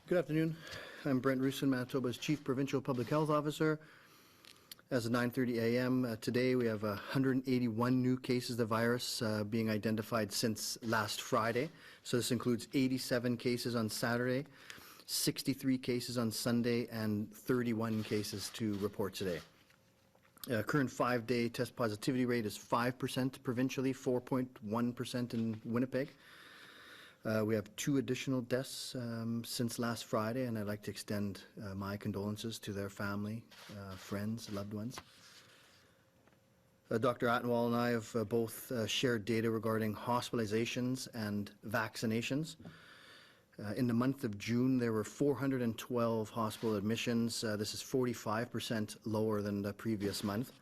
Good afternoon. I'm Brent Roussin, Manitoba's Chief Provincial Public Health Officer. As of 9:30 a.m. Today, we have 181 new cases of the virus being identified since last Friday. So this includes 87 cases on Saturday, 63 cases on Sunday, and 31 cases to report today. Current 5-day test positivity rate is 5% provincially, 4.1% in Winnipeg. We have 2 additional deaths since last Friday, and I'd like to extend my condolences to their family, friends, loved ones. Dr. Attenwall and I have both shared data regarding hospitalizations and vaccinations. In the month of June, there were 412 hospital admissions. This is 45% lower than the previous month.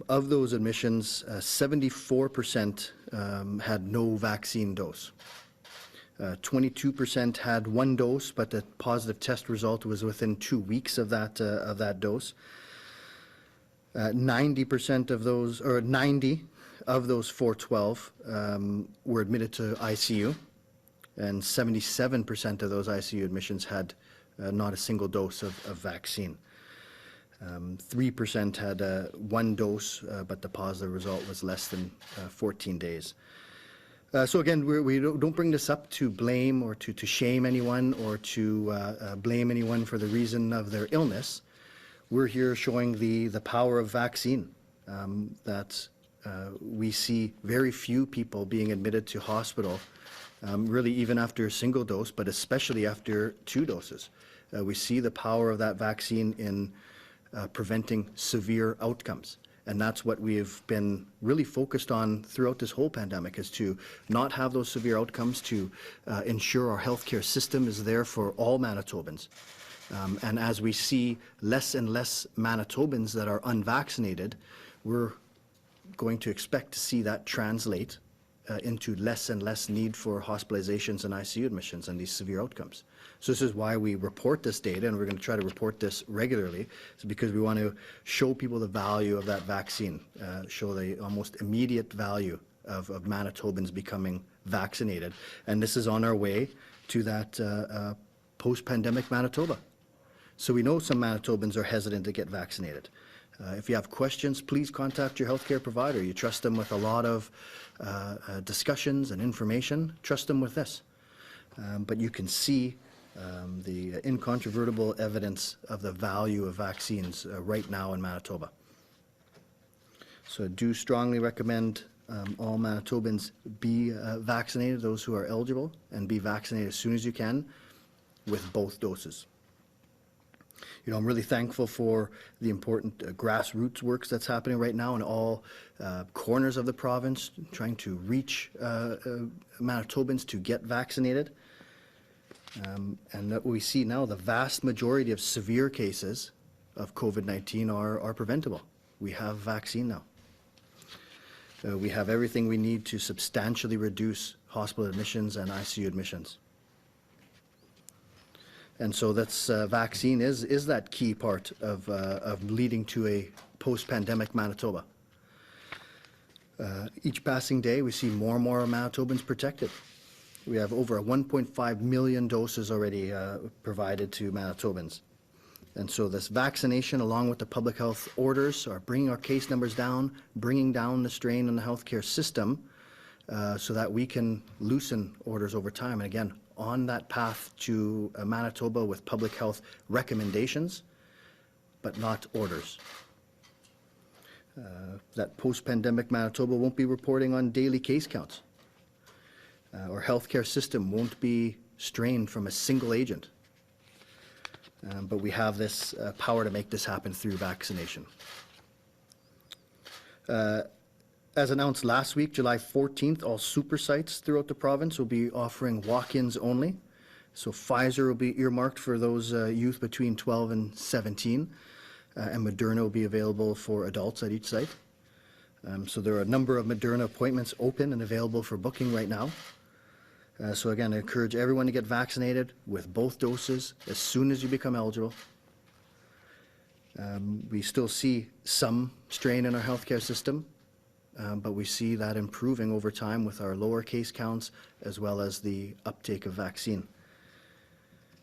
Of those admissions, 74% had no vaccine dose. 22% had 1 dose, but the positive test result was within 2 weeks of that dose. 90% of those, or 90 of those 412 were admitted to ICU, and 77% of those ICU admissions had not a single dose of vaccine. 3% had 1 dose, but the positive result was less than 14 days. So again, we don't bring this up to blame or to shame anyone or to blame anyone for the reason of their illness. We're here showing the power of vaccine, that we see very few people being admitted to hospital, really even after a single dose, but especially after 2 doses. We see the power of that vaccine in preventing severe outcomes. And that's what we've been really focused on throughout this whole pandemic, is to not have those severe outcomes, to ensure our healthcare system is there for all Manitobans. And as we see less and less Manitobans that are unvaccinated, we're going to expect to see that translate into less and less need for hospitalizations and ICU admissions and these severe outcomes. So this is why we report this data, and we're going to try to report this regularly. It's because we want to show people the value of that vaccine, show the almost immediate value of Manitobans becoming vaccinated. And this is on our way to that post-pandemic Manitoba. So we know some Manitobans are hesitant to get vaccinated. If you have questions, please contact your healthcare provider. You trust them with a lot of discussions and information. Trust them with this. But you can see the incontrovertible evidence of the value of vaccines right now in Manitoba. So I do strongly recommend all Manitobans be vaccinated, those who are eligible, and be vaccinated as soon as you can with both doses. You know, I'm really thankful for the important grassroots works that's happening right now in all corners of the province, trying to reach Manitobans to get vaccinated. And that we see now, the vast majority of severe cases of COVID-19 are preventable. We have vaccine now. We have everything we need to substantially reduce hospital admissions and ICU admissions. And so that's vaccine is that key part of leading to a post-pandemic Manitoba. Each passing day, we see more and more Manitobans protected. We have over 1.5 million doses already provided to Manitobans. And so this vaccination, along with the public health orders, are bringing our case numbers down, bringing down the strain on the healthcare system so that we can loosen orders over time. And again, on that path to Manitoba with public health recommendations, but not orders. That post-pandemic Manitoba won't be reporting on daily case counts. Our healthcare system won't be strained from a single agent. But we have this power to make this happen through vaccination. As announced last week, July 14th, all super sites throughout the province will be offering walk-ins only. So Pfizer will be earmarked for those youth between 12 and 17, and Moderna will be available for adults at each site. So there are a number of Moderna appointments open and available for booking right now. So again, I encourage everyone to get vaccinated with both doses as soon as you become eligible. We still see some strain in our healthcare system, but we see that improving over time with our lower case counts as well as the uptake of vaccine.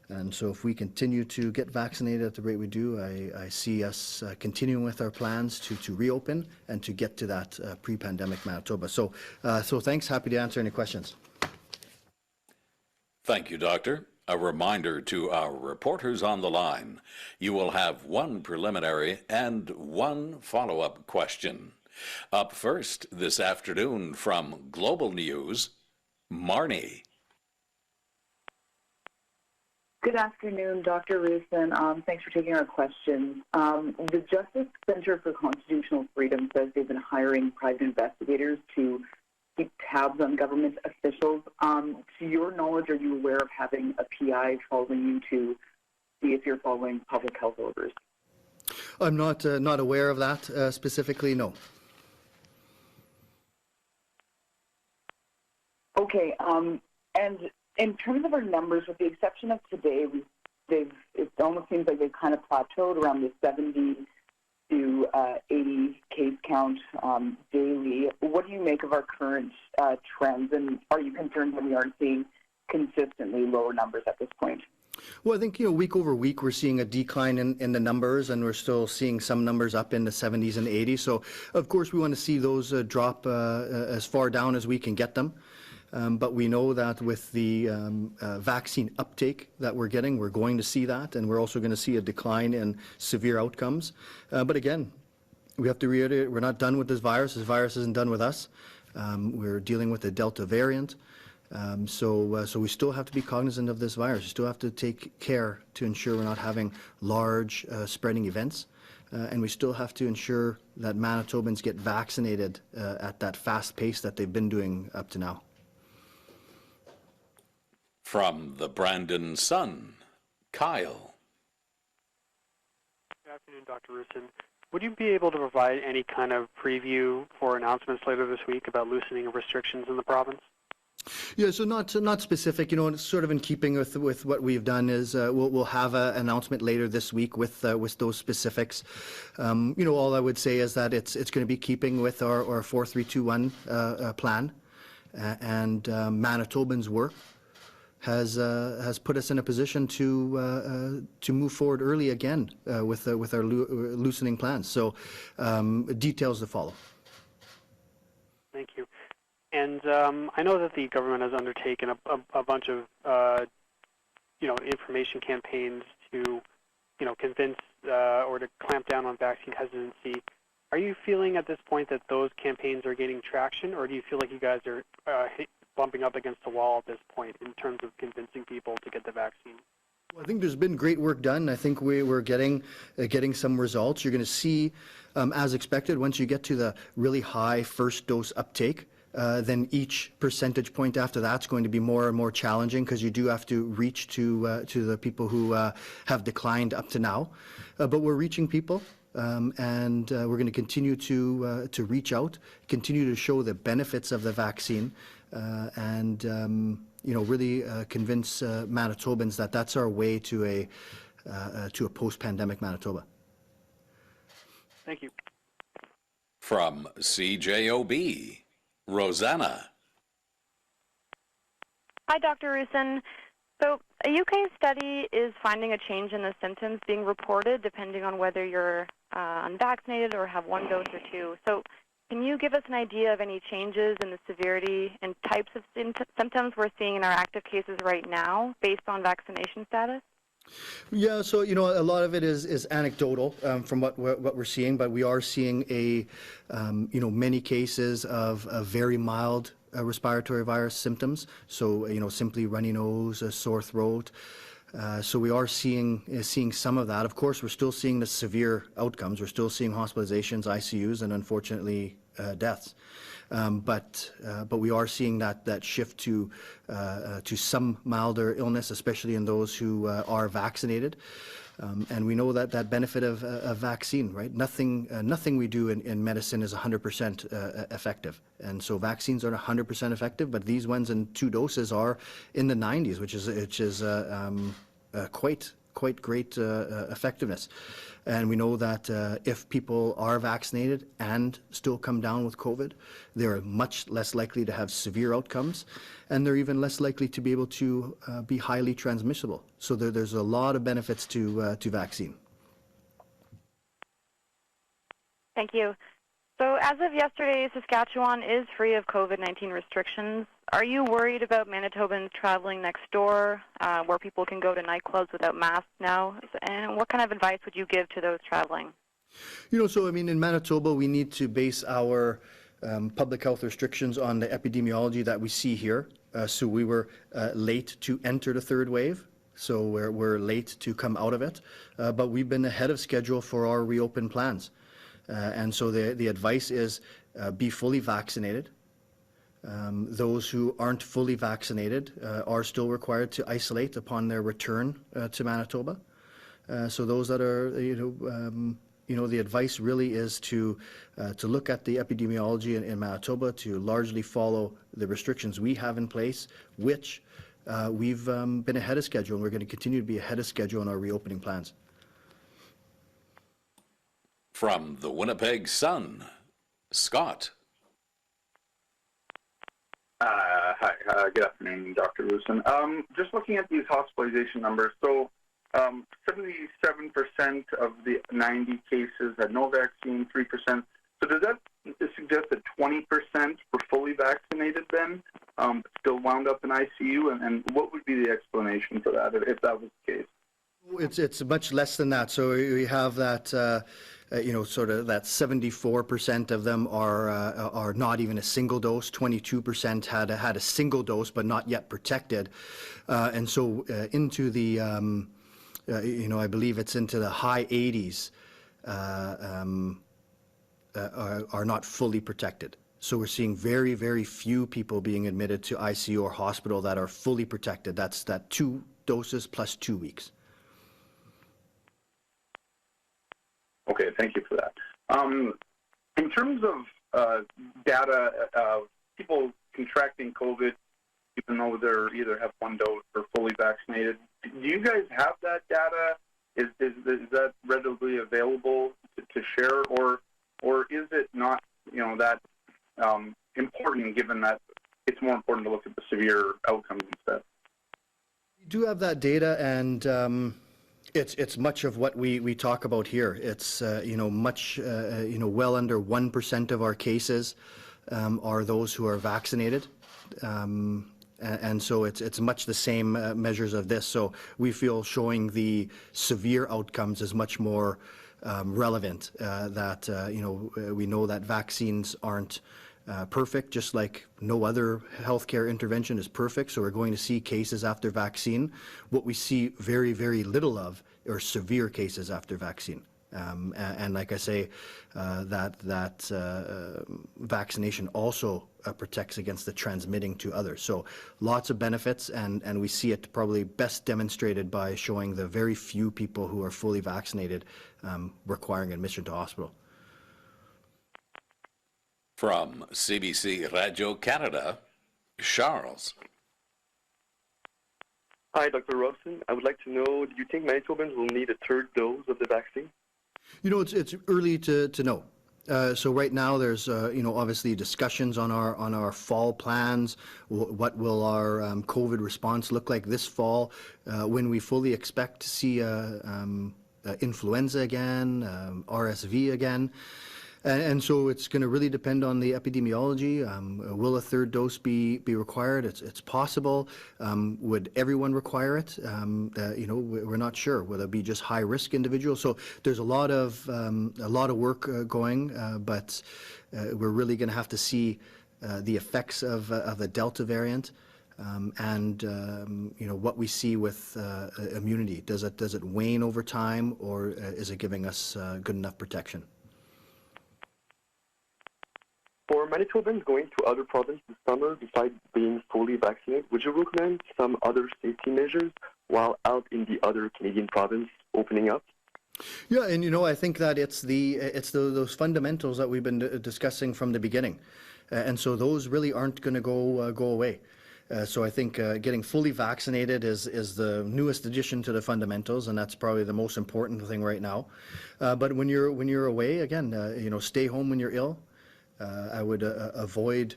And so if we continue to get vaccinated at the rate we do, I see us continuing with our plans to reopen and to get to that pre-pandemic Manitoba. So thanks. Happy to answer any questions. Thank you, Doctor. A reminder to our reporters on the line, you will have one preliminary and one follow-up question. Up first this afternoon from Global News, Marnie. Good afternoon, Dr. Roussin. Thanks for taking our questions. The Justice Center for Constitutional Freedom says they've been hiring private investigators to keep tabs on government officials. To your knowledge, are you aware of having a PI following you to see if you're following public health orders? I'm not aware of that specifically, no. Okay, and in terms of our numbers, with the exception of today, it almost seems like they've kind of plateaued around the 70 to 80 case count daily. What do you make of our current trends, and are you concerned that we aren't seeing consistently lower numbers at this point? Well, I think, week over week, we're seeing a decline in the numbers, and we're still seeing some numbers up in the 70s and 80s. So, of course, we want to see those drop as far down as we can get them. But we know that with the vaccine uptake that we're getting, we're going to see that, and we're also going to see a decline in severe outcomes. But again, we have to reiterate, we're not done with this virus. This virus isn't done with us. We're dealing with the Delta variant. So we still have to be cognizant of this virus. We still have to take care to ensure we're not having large spreading events. And we still have to ensure that Manitobans get vaccinated at that fast pace that they've been doing up to now. From the Brandon Sun, Kyle. Good afternoon, Dr. Roussin. Would you be able to provide any kind of preview for announcements later this week about loosening of restrictions in the province? Yeah, so not specific. It's sort of in keeping with what we've done is we'll have an announcement later this week with those specifics. All I would say is that it's going to be keeping with our 4-3-2-1 plan, and Manitobans' work has put us in a position to move forward early again with our loosening plans. So details to follow. Thank you. And I know that the government has undertaken a bunch of information campaigns to convince or to clamp down on vaccine hesitancy. Are you feeling at this point that those campaigns are gaining traction, or do you feel like you guys are bumping up against the wall at this point in terms of convincing people to get the vaccine? Well, I think there's been great work done. I think we're getting some results. You're going to see, as expected, once you get to the really high first dose uptake, then each percentage point after that's going to be more and more challenging because you do have to reach to the people who have declined up to now. But we're reaching people. And we're going to continue to reach out, continue to show the benefits of the vaccine, and really convince Manitobans that that's our way to a post-pandemic Manitoba. Thank you. From CJOB, Rosanna. Hi, Dr. Roussin. So a UK study is finding a change in the symptoms being reported depending on whether you're unvaccinated or have one dose or two. So can you give us an idea of any changes in the severity and types of symptoms we're seeing in our active cases right now based on vaccination status? Yeah, so a lot of it is anecdotal from what we're seeing, but we are seeing many cases of very mild respiratory virus symptoms. So simply runny nose, a sore throat. So we are seeing some of that. Of course, we're still seeing the severe outcomes. We're still seeing hospitalizations, ICUs, and unfortunately deaths. But we are seeing that shift to some milder illness, especially in those who are vaccinated. And we know that benefit of a vaccine, right? Nothing we do in medicine is 100% effective. And so vaccines aren't 100% effective, but these ones in 2 doses are in the 90s, which is quite quite great effectiveness. And we know that if people are vaccinated and still come down with COVID, they're much less likely to have severe outcomes, and they're even less likely to be able to be highly transmissible. So there's a lot of benefits to vaccine. Thank you. So as of yesterday, Saskatchewan is free of COVID-19 restrictions. Are you worried about Manitobans traveling next door, where people can go to nightclubs without masks now? And what kind of advice would you give to those traveling? So I mean, in Manitoba, we need to base our public health restrictions on the epidemiology that we see here. So we were late to enter the third wave. So we're late to come out of it. But we've been ahead of schedule for our reopen plans. And so the advice is be fully vaccinated. Those who aren't fully vaccinated are still required to isolate upon their return to Manitoba. So those that are, the advice really is to look at the epidemiology in Manitoba, to largely follow the restrictions we have in place, which we've been ahead of schedule, and we're going to continue to be ahead of schedule in our reopening plans. From the Winnipeg Sun, Scott. Hi, good afternoon, Dr. Roussin. Just looking at these hospitalization numbers, so 77% of the 90 cases had no vaccine, 3%. So does that suggest that 20% were fully vaccinated then, still wound up in ICU? And what would be the explanation for that, if that was the case? It's much less than that. So we have that, sort of that 74% of them are not even a single dose. 22% had a single dose but not yet protected, and so into the, I believe it's into the high 80s are not fully protected. So we're seeing very, very few people being admitted to ICU or hospital that are fully protected. That's that 2 doses plus 2 weeks. Okay, thank you for that. In terms of data of people contracting COVID, even though they either have 1 dose or fully vaccinated, do you guys have that data? Is that readily available to share, or is it not that important, given that it's more important to look at the severe outcomes instead? We do have that data, and it's much of what we talk about here. It's much well under 1% of our cases are those who are vaccinated, and so it's much the same measures of this. So we feel showing the severe outcomes is much more relevant. That we know that vaccines aren't perfect, just like no other healthcare intervention is perfect. So we're going to see cases after vaccine. What we see very, very little of are severe cases after vaccine. And like I say, that vaccination also protects against the transmitting to others. So lots of benefits, and we see it probably best demonstrated by showing the very few people who are fully vaccinated requiring admission to hospital. From CBC Radio Canada, Charles. Hi, Dr. Roussin. I would like to know, do you think Manitobans will need a 3rd dose of the vaccine? It's early to know. So right now there's obviously discussions on our fall plans. What will our COVID response look like this fall, when we fully expect to see influenza again, RSV again. And so it's going to really depend on the epidemiology. Will a 3rd dose be required? It's possible. Would everyone require it? We're not sure. Will it be just high-risk individuals? So there's a lot of work going, but we're really going to have to see the effects of the Delta variant, and what we see with immunity. Does it wane over time, or is it giving us good enough protection? For Manitobans going to other provinces this summer, besides being fully vaccinated, would you recommend some other safety measures while out in the other Canadian province opening up? Yeah, and I think that it's those fundamentals that we've been discussing from the beginning, and so those really aren't going to go away. So I think getting fully vaccinated is the newest addition to the fundamentals, and that's probably the most important thing right now. But when you're away, again, stay home when you're ill. I would avoid,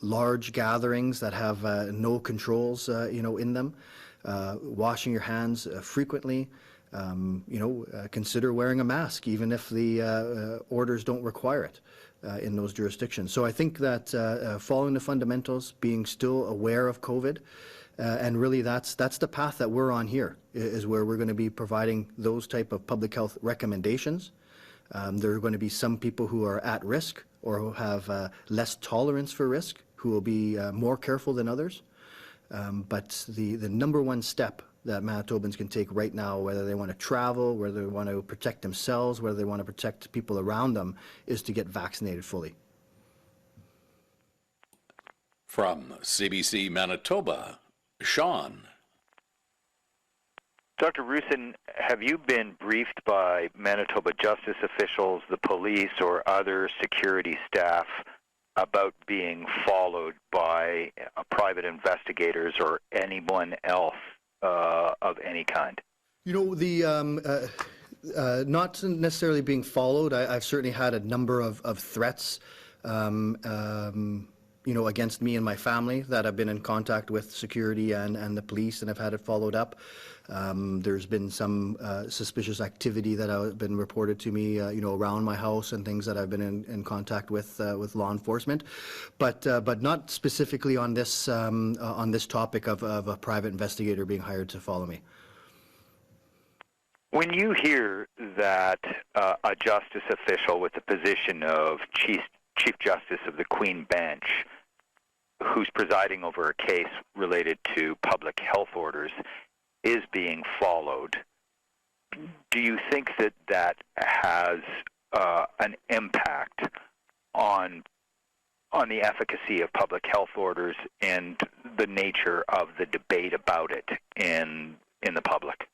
large gatherings that have no controls, in them. Washing your hands frequently. Consider wearing a mask, even if the orders don't require it in those jurisdictions. So I think that following the fundamentals, being still aware of COVID, and really that's the path that we're on here, is where we're going to be providing those type of public health recommendations. There are going to be some people who are at risk or who have less tolerance for risk, who will be more careful than others. But the number one step that Manitobans can take right now, whether they want to travel, whether they want to protect themselves, whether they want to protect people around them, is to get vaccinated fully. From CBC Manitoba, Sean. Dr. Roussin, have you been briefed by Manitoba justice officials, the police, or other security staff about being followed by private investigators or anyone else of any kind? Not necessarily being followed. I've certainly had a number of threats, against me and my family that I've been in contact with security and the police, and I've had it followed up. There's been some suspicious activity that has been reported to me, around my house and things that I've been in contact with law enforcement, but not specifically on this topic of a private investigator being hired to follow me. When you hear that a justice official with the position of Chief Justice of the Queen Bench, who's presiding over a case related to public health orders, is being followed, do you think that has an impact on the efficacy of public health orders and the nature of the debate about it in the public?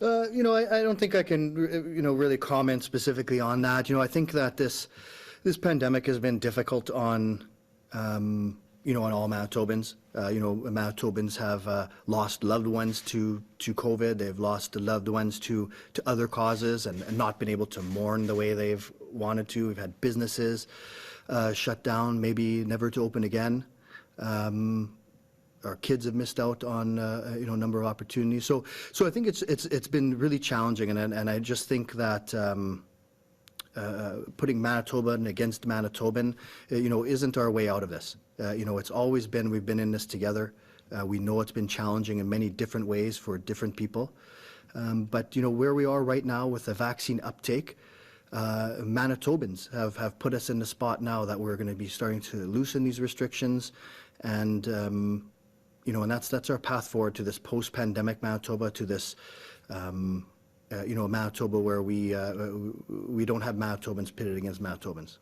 I don't think I can, really comment specifically on that. I think that this pandemic has been difficult on all Manitobans. Manitobans have lost loved ones to COVID. They've lost loved ones to other causes and not been able to mourn the way they've wanted to. We've had businesses shut down, maybe never to open again. Our kids have missed out on a number of opportunities. So I think it's been really challenging, and I just think that putting Manitoban against Manitoban, isn't our way out of this. It's always been, we've been in this together. We know it's been challenging in many different ways for different people. But where we are right now with the vaccine uptake, Manitobans have put us in the spot now that we're going to be starting to loosen these restrictions, and and that's our path forward to this post-pandemic Manitoba, to this Manitoba where we don't have Manitobans pitted against Manitobans.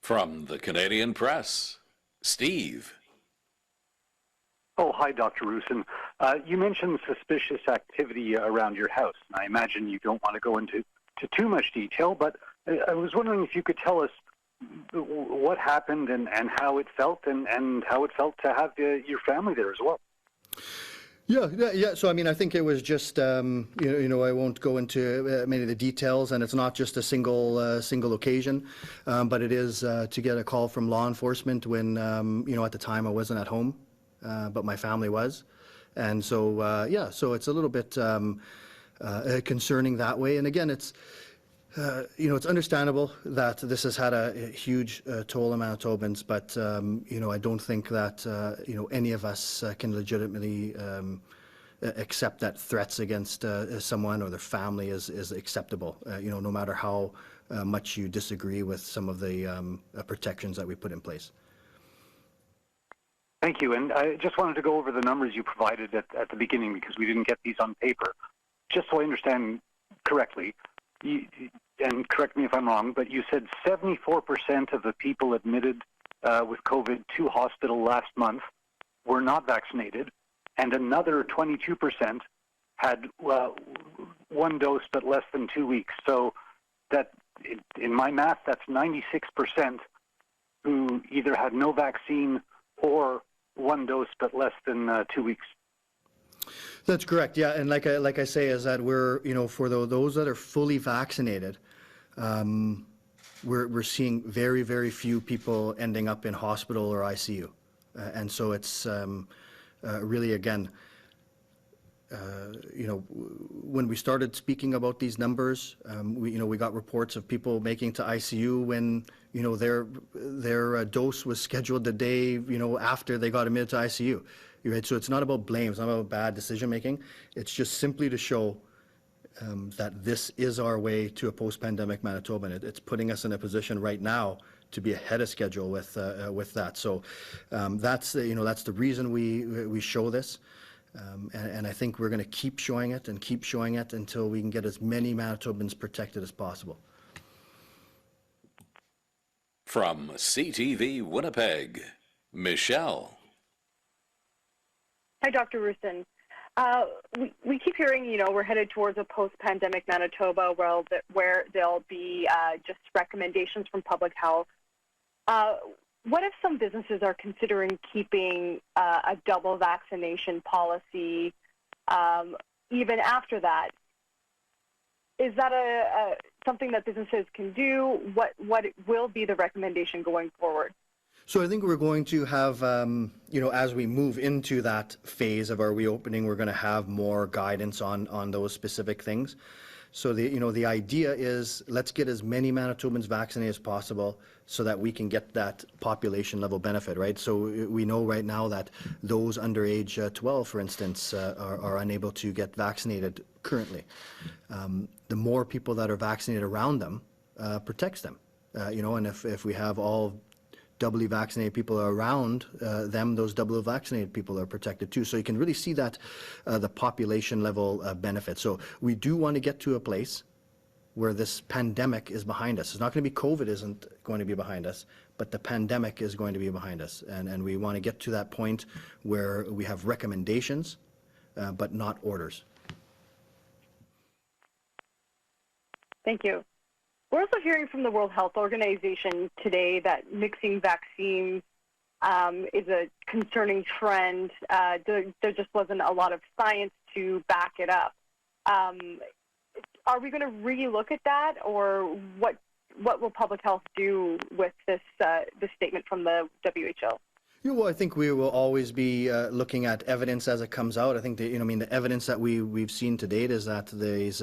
From the Canadian Press, Steve. Oh, hi, Dr. Roussin. You mentioned suspicious activity around your house, and I imagine you don't want to go into too much detail, but I was wondering if you could tell us what happened and how it felt, and how it felt to have your family there as well. Yeah. So, I think it was just, I won't go into many of the details, and it's not just a single occasion, but it is to get a call from law enforcement when, at the time I wasn't at home, but my family was. And so, so it's a little bit concerning that way. And again, it's understandable that this has had a huge toll on Manitobans, but, I don't think that, any of us can legitimately accept that threats against someone or their family is acceptable, no matter how much you disagree with some of the protections that we put in place. Thank you. And I just wanted to go over the numbers you provided at the beginning, because we didn't get these on paper. Just so I understand correctly, and correct me if I'm wrong, but you said 74% of the people admitted with COVID to hospital last month were not vaccinated, and another 22% had one dose but less than 2 weeks. So that, in my math, that's 96% who either had no vaccine or one dose but less than 2 weeks. That's correct. Yeah, and like I say, is that we're for those that are fully vaccinated, we're seeing very, very few people ending up in hospital or ICU, and so it's really again. When we started speaking about these numbers, we got reports of people making to ICU when their dose was scheduled the day after they got admitted to ICU. Right? So it's not about blame, it's not about bad decision making. It's just simply to show that this is our way to a post-pandemic Manitoba, and it's putting us in a position right now to be ahead of schedule with that. So that's the reason we show this. And I think we're going to keep showing it until we can get as many Manitobans protected as possible. From CTV Winnipeg, Michelle. Hi, Dr. Roussin. We keep hearing, we're headed towards a post-pandemic Manitoba where there'll be just recommendations from public health. What if some businesses are considering keeping a double vaccination policy even after that? Is that something that businesses can do? What will be the recommendation going forward? So I think we're going to have, as we move into that phase of our reopening, we're going to have more guidance on those specific things. So the idea is let's get as many Manitobans vaccinated as possible so that we can get that population level benefit, right? So we know right now that those under age 12, for instance, are unable to get vaccinated currently. The more people that are vaccinated around them protects them, and if we have all doubly vaccinated people around them, those doubly vaccinated people are protected too. So you can really see that the population level benefit. So we do want to get to a place where this pandemic is behind us. It's not going to be COVID isn't going to be behind us, but the pandemic is going to be behind us. And we want to get to that point where we have recommendations, but not orders. Thank you. We're also hearing from the World Health Organization today that mixing vaccines is a concerning trend. There just wasn't a lot of science to back it up. Are we going to relook at that, or what will public health do with this statement from the WHO? Well, I think we will always be looking at evidence as it comes out. I think the evidence that we've seen to date is that there's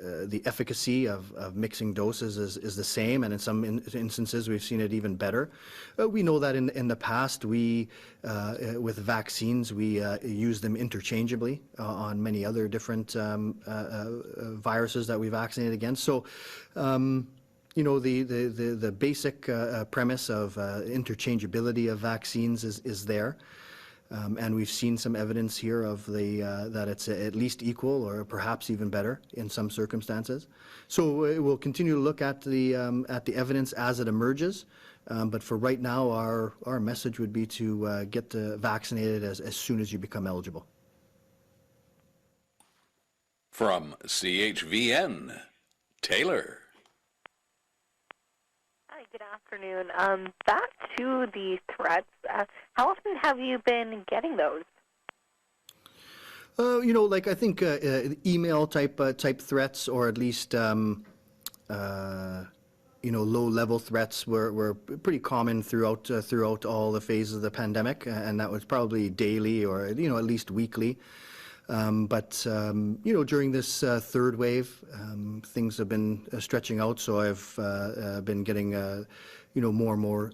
the efficacy of mixing doses is the same, and in some instances we've seen it even better. We know that in the past with vaccines we use them interchangeably on many other different viruses that we vaccinated against. So. The basic premise of interchangeability of vaccines is there. And we've seen some evidence here of that it's at least equal or perhaps even better in some circumstances. So we'll continue to look at the evidence as it emerges. But for right now, our message would be to get vaccinated as soon as you become eligible. From CHVN, Taylor. Good afternoon. Back to the threats. How often have you been getting those? I think email type threats, or at least low-level threats were pretty common throughout all the phases of the pandemic, and that was probably daily or at least weekly. But during this third wave, things have been stretching out. So I've been getting more and more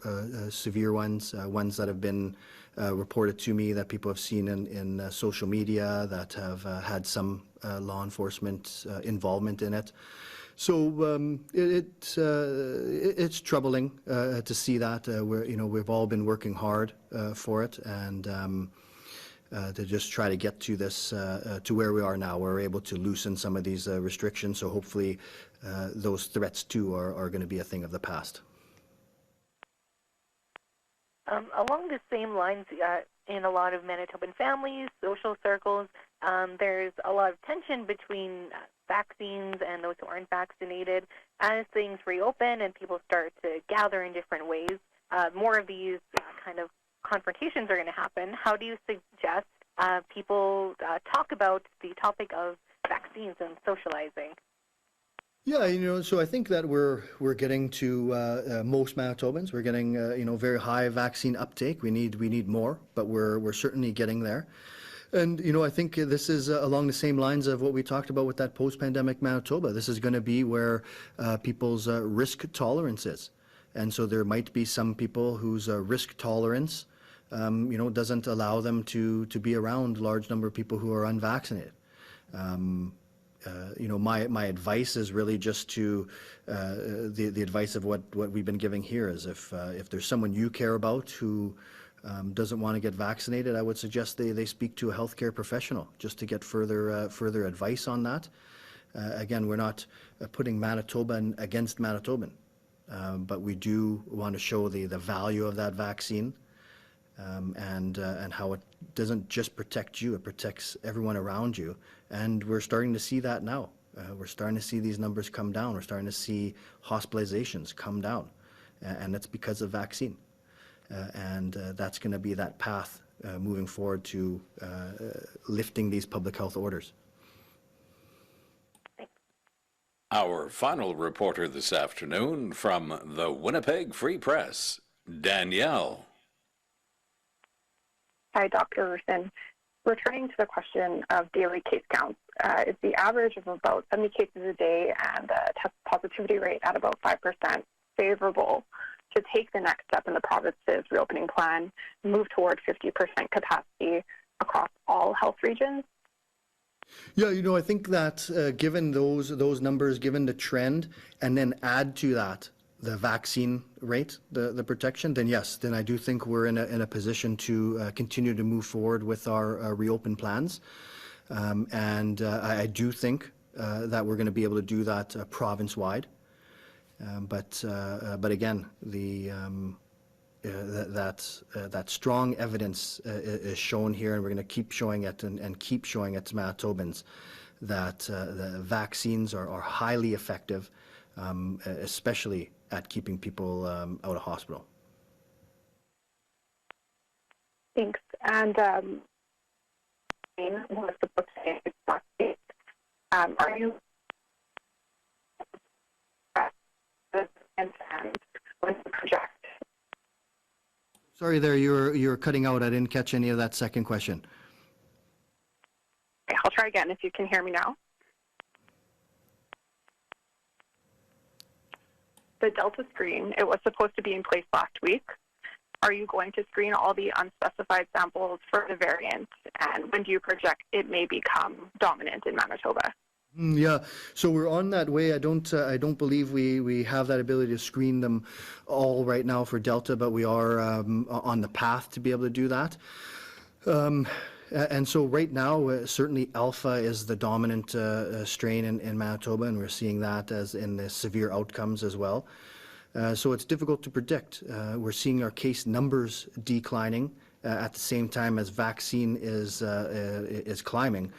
severe ones that have been reported to me that people have seen in social media that have had some law enforcement involvement in it. So it's troubling to see that. We've all been working hard for it, and to just try to get to this, to where we are now. We're able to loosen some of these restrictions, so hopefully those threats too are going to be a thing of the past. Along the same lines, in a lot of Manitoban families, social circles, there's a lot of tension between vaccines and those who aren't vaccinated. As things reopen and people start to gather in different ways, more of these kind of confrontations are going to happen. How do you suggest people talk about the topic of vaccines and socializing? Yeah, so I think that we're getting to most Manitobans. We're getting very high vaccine uptake. We need more, but we're certainly getting there. And I think this is along the same lines of what we talked about with that post-pandemic Manitoba. This is going to be where people's risk tolerance is, and so there might be some people whose risk tolerance, doesn't allow them to be around a large number of people who are unvaccinated. My advice is really just to the advice of what we've been giving here is if there's someone you care about who doesn't want to get vaccinated, I would suggest they speak to a healthcare professional just to get further advice on that. Again, we're not putting Manitoban against Manitoban, but we do want to show the value of that vaccine. And how it doesn't just protect you, it protects everyone around you. And we're starting to see that now. We're starting to see these numbers come down. We're starting to see hospitalizations come down. And that's because of vaccine. And that's going to be that path moving forward to lifting these public health orders. Our final reporter this afternoon from the Winnipeg Free Press, Danielle. Hi, Dr. Roussin. Returning to the question of daily case counts, is the average of about 70 cases a day and a test positivity rate at about 5% favorable to take the next step in the province's reopening plan, move toward 50% capacity across all health regions? Yeah, I think that given those numbers, given the trend, and then add to that the vaccine rate, the protection, then yes, then I do think we're in a position to continue to move forward with our reopen plans. And I do think that we're going to be able to do that province-wide. But again, that strong evidence is shown here, and we're going to keep showing it and keep showing it to Manitobans that the vaccines are highly effective, especially at keeping people out of hospital. Thanks. And was supposed to say, are you and when you project? Sorry, there you're cutting out. I didn't catch any of that second question. Okay, I'll try again if you can hear me now. The Delta screen, it was supposed to be in place last week. Are you going to screen all the unspecified samples for the variant? And when do you project it may become dominant in Manitoba? Yeah, so we're on that way. I don't believe we have that ability to screen them all right now for Delta, but we are on the path to be able to do that. And so right now, certainly Alpha is the dominant strain in Manitoba, and we're seeing that as in the severe outcomes as well. So it's difficult to predict. We're seeing our case numbers declining at the same time as vaccine is climbing.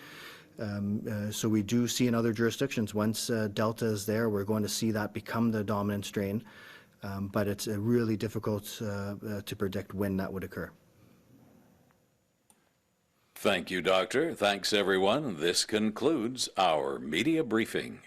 So we do see in other jurisdictions, once Delta is there, we're going to see that become the dominant strain. But it's really difficult to predict when that would occur. Thank you, Doctor. Thanks, everyone. This concludes our media briefing.